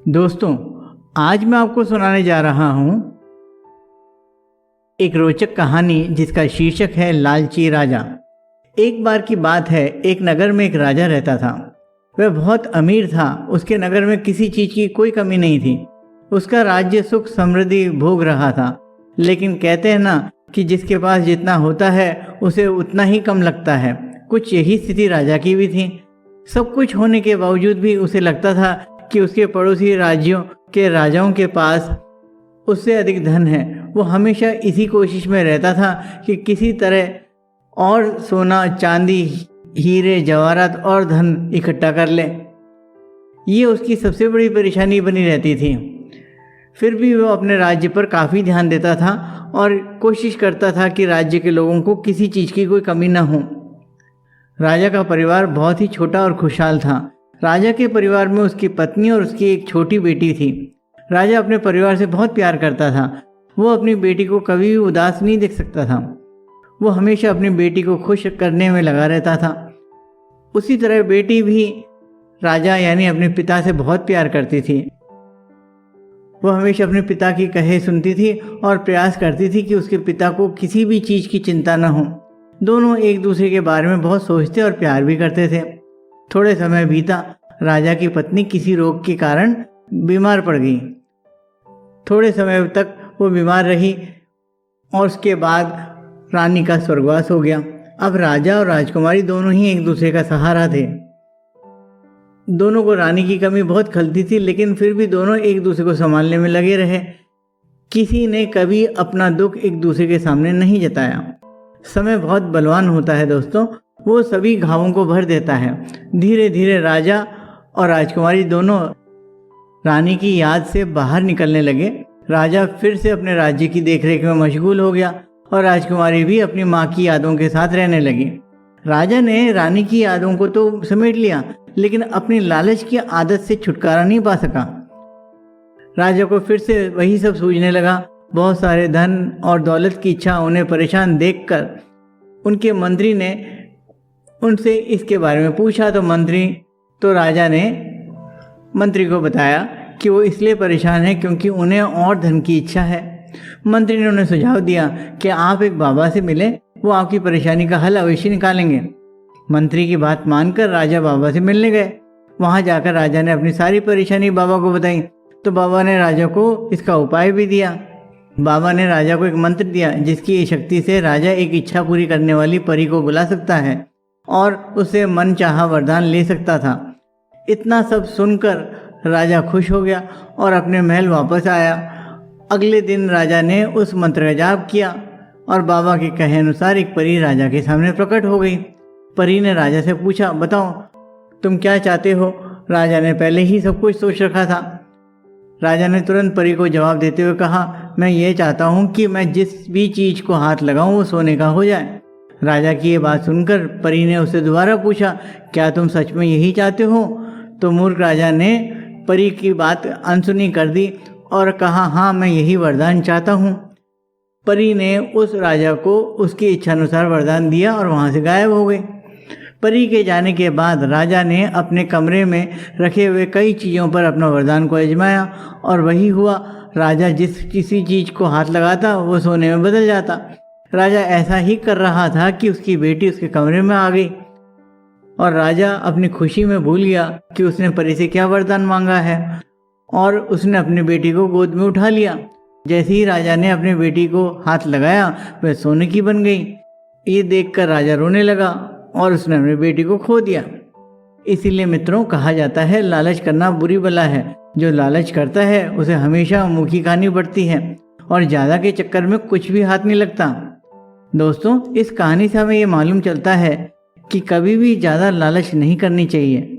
दोस्तों, आज मैं आपको सुनाने जा रहा हूँ एक रोचक कहानी जिसका शीर्षक है लालची राजा। एक बार की बात है, एक नगर में एक राजा रहता था। वह बहुत अमीर था। उसके नगर में किसी चीज़ की कोई कमी नहीं थी। उसका राज्य सुख समृद्धि भोग रहा था। लेकिन कहते हैं ना कि जिसके पास जितना होता है उसे उतना ही कम लगता है। कुछ यही स्थिति राजा की भी थी। सब कुछ होने के बावजूद भी उसे लगता था कि उसके पड़ोसी राज्यों के राजाओं के पास उससे अधिक धन है। वो हमेशा इसी कोशिश में रहता था कि किसी तरह और सोना, चांदी, हीरे, जवाहरात और धन इकट्ठा कर ले। ये उसकी सबसे बड़ी परेशानी बनी रहती थी। फिर भी वो अपने राज्य पर काफ़ी ध्यान देता था और कोशिश करता था कि राज्य के लोगों को किसी चीज़ की कोई कमी ना हो। राजा का परिवार बहुत ही छोटा और खुशहाल था। राजा के परिवार में उसकी पत्नी और उसकी एक छोटी बेटी थी। राजा अपने परिवार से बहुत प्यार करता था। वो अपनी बेटी को कभी भी उदास नहीं देख सकता था। वो हमेशा अपनी बेटी को खुश करने में लगा रहता था। उसी तरह बेटी भी राजा यानी अपने पिता से बहुत प्यार करती थी। वो हमेशा अपने पिता की कहे सुनती थी और प्रयास करती थी कि उसके पिता को किसी भी चीज़ की चिंता न हो। दोनों एक दूसरे के बारे में बहुत सोचते और प्यार भी करते थे। थोड़े समय बीता। राजा की पत्नी किसी रोग के कारण बीमार पड़ गई। थोड़े समय तक वो बीमार रही और उसके बाद रानी का स्वर्गवास हो गया। अब राजा और राजकुमारी दोनों ही एक दूसरे का सहारा थे। दोनों को रानी की कमी बहुत खलती थी, लेकिन फिर भी दोनों एक दूसरे को संभालने में लगे रहे। किसी ने कभी अपना दुख एक दूसरे के सामने नहीं जताया। समय बहुत बलवान होता है दोस्तों, वो सभी घावों को भर देता है। धीरे धीरे राजा और राजकुमारी दोनों रानी की याद से बाहर निकलने लगे। राजा फिर से अपने राज्य की देखरेख में मशगूल हो गया और राजकुमारी भी अपनी माँ की यादों के साथ रहने लगी। राजा ने रानी की यादों को तो समेट लिया, लेकिन अपनी लालच की आदत से छुटकारा नहीं पा सका। राजा को फिर से वही सब सूझने लगा। बहुत सारे धन और दौलत की इच्छा उन्हें परेशान देखकर उनके मंत्री ने उनसे इसके बारे में पूछा तो राजा ने मंत्री को बताया कि वो इसलिए परेशान है क्योंकि उन्हें और धन की इच्छा है। मंत्री ने उन्हें सुझाव दिया कि आप एक बाबा से मिलें, वो आपकी परेशानी का हल अवश्य निकालेंगे। मंत्री की बात मानकर राजा बाबा से मिलने गए। वहाँ जाकर राजा ने अपनी सारी परेशानी बाबा को बताई, तो बाबा ने राजा को इसका उपाय भी दिया। बाबा ने राजा को एक मंत्र दिया जिसकी शक्ति से राजा एक इच्छा पूरी करने वाली परी को बुला सकता है और उससे मन चाहा वरदान ले सकता था। इतना सब सुनकर राजा खुश हो गया और अपने महल वापस आया। अगले दिन राजा ने उस मंत्र का जाप किया और बाबा के कहे अनुसार एक परी राजा के सामने प्रकट हो गई। परी ने राजा से पूछा, बताओ तुम क्या चाहते हो? राजा ने पहले ही सब कुछ सोच रखा था। राजा ने तुरंत परी को जवाब देते हुए कहा, मैं ये चाहता हूँ कि मैं जिस भी चीज़ को हाथ लगाऊँ वो सोने का हो जाए। राजा की ये बात सुनकर परी ने उससे दोबारा पूछा, क्या तुम सच में यही चाहते हो? तो मूर्ख राजा ने परी की बात अनसुनी कर दी और कहा, हाँ मैं यही वरदान चाहता हूँ। परी ने उस राजा को उसकी इच्छानुसार वरदान दिया और वहाँ से गायब हो गई। परी के जाने के बाद राजा ने अपने कमरे में रखे हुए कई चीज़ों पर अपना वरदान को आजमाया और वही हुआ। राजा जिस किसी चीज़ को हाथ लगाता वो सोने में बदल जाता। राजा ऐसा ही कर रहा था कि उसकी बेटी उसके कमरे में आ गई और राजा अपनी खुशी में भूल गया कि उसने परी से क्या वरदान मांगा है और उसने अपनी बेटी को गोद में उठा लिया। जैसे ही राजा ने अपनी बेटी को हाथ लगाया वह सोने की बन गई। ये देखकर राजा रोने लगा और उसने अपनी बेटी को खो दिया। इसीलिए मित्रों कहा जाता है, लालच करना बुरी बला है। जो लालच करता है उसे हमेशा मुँह खानी पड़ती है और ज़्यादा के चक्कर में कुछ भी हाथ नहीं लगता। दोस्तों, इस कहानी से हमें ये मालूम चलता है कि कभी भी ज़्यादा लालच नहीं करनी चाहिए।